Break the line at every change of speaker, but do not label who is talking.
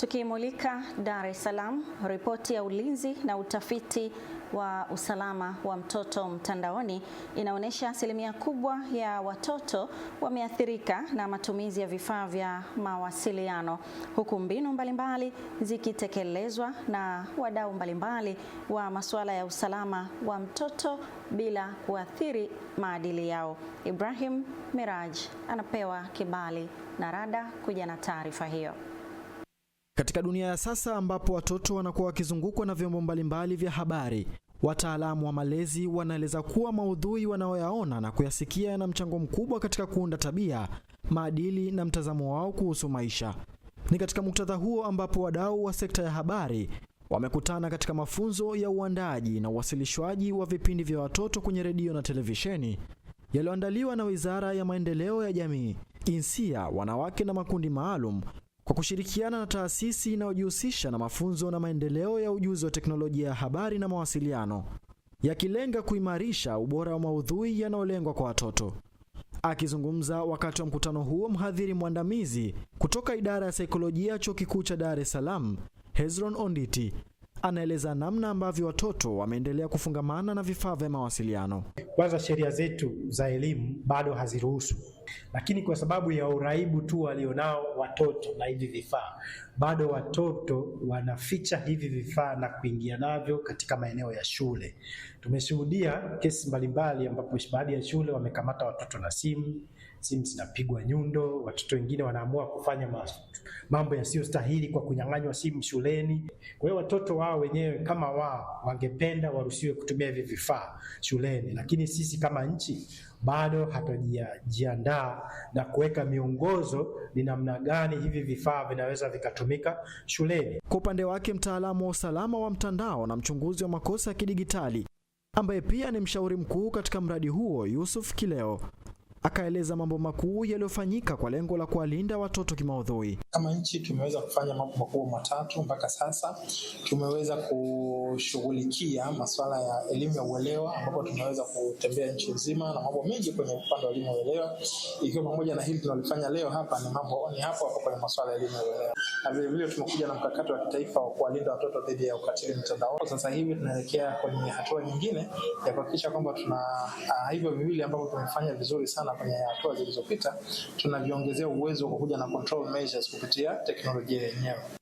Tukimulika Dar es Salaam, ripoti ya ulinzi na utafiti wa usalama wa mtoto mtandaoni inaonyesha asilimia kubwa ya watoto wameathirika na matumizi ya vifaa vya mawasiliano, huku mbinu mbalimbali zikitekelezwa na wadau mbalimbali wa masuala ya usalama wa mtoto bila kuathiri maadili yao. Ibrahim Miraj anapewa kibali na Rada kuja na taarifa hiyo.
Katika dunia ya sasa ambapo watoto wanakuwa wakizungukwa na vyombo mbalimbali vya habari, wataalamu wa malezi wanaeleza kuwa maudhui wanaoyaona na kuyasikia yana mchango mkubwa katika kuunda tabia, maadili na mtazamo wao kuhusu maisha. Ni katika muktadha huo ambapo wadau wa sekta ya habari wamekutana katika mafunzo ya uandaji na uwasilishwaji wa vipindi vya watoto kwenye redio na televisheni yaliyoandaliwa na Wizara ya Maendeleo ya Jamii, Jinsia, Wanawake na Makundi Maalum kwa kushirikiana na taasisi inayojihusisha na mafunzo na maendeleo ya ujuzi wa teknolojia ya habari na mawasiliano, yakilenga kuimarisha ubora wa maudhui yanayolengwa kwa watoto. Akizungumza wakati wa mkutano huo, mhadhiri mwandamizi kutoka idara ya saikolojia Chuo Kikuu cha Dar es Salaam, Hezron Onditi, anaeleza namna ambavyo watoto wameendelea kufungamana na vifaa vya mawasiliano.
Kwanza, sheria zetu za elimu bado haziruhusu, lakini kwa sababu ya uraibu tu walionao watoto na hivi vifaa, bado watoto wanaficha hivi vifaa na kuingia navyo katika maeneo ya shule. Tumeshuhudia kesi mbalimbali ambapo baadhi ya shule wamekamata watoto na simu zinapigwa nyundo, watoto wengine wanaamua kufanya mambo yasiyostahili kwa kunyang'anywa simu shuleni. Kwa hiyo watoto wao wenyewe kama wao wangependa waruhusiwe kutumia hivi vifaa shuleni, lakini sisi kama nchi bado hatujiandaa na kuweka miongozo ni namna gani hivi vifaa vinaweza vikatumika shuleni.
Kwa upande wake, mtaalamu wa usalama wa mtandao na mchunguzi wa makosa ya kidigitali ambaye pia ni mshauri mkuu katika mradi huo, Yusuf Kileo, akaeleza mambo makuu yaliyofanyika kwa lengo la kuwalinda watoto kimaudhui.
Kama nchi tumeweza kufanya mambo makubwa matatu mpaka sasa. Tumeweza kushughulikia masuala ya elimu ya uelewa, ambapo tumeweza kutembea nchi nzima na mambo mengi kwenye upande wa elimu ya uelewa, ikiwa pamoja na hili tunalifanya leo hapa ni hapo kwenye masuala ya elimu ya uelewa. Na vile vile tumekuja na mkakati wa kitaifa wa kuwalinda watoto dhidi ya ukatili mtandaoni. Sasa hivi tunaelekea kwenye hatua nyingine ya kuhakikisha kwamba tuna hivyo viwili ambavyo tumefanya vizuri sana kwenye hatua zilizopita, tunaviongezea uwezo wa kuja na control measures kupitia teknolojia yenyewe.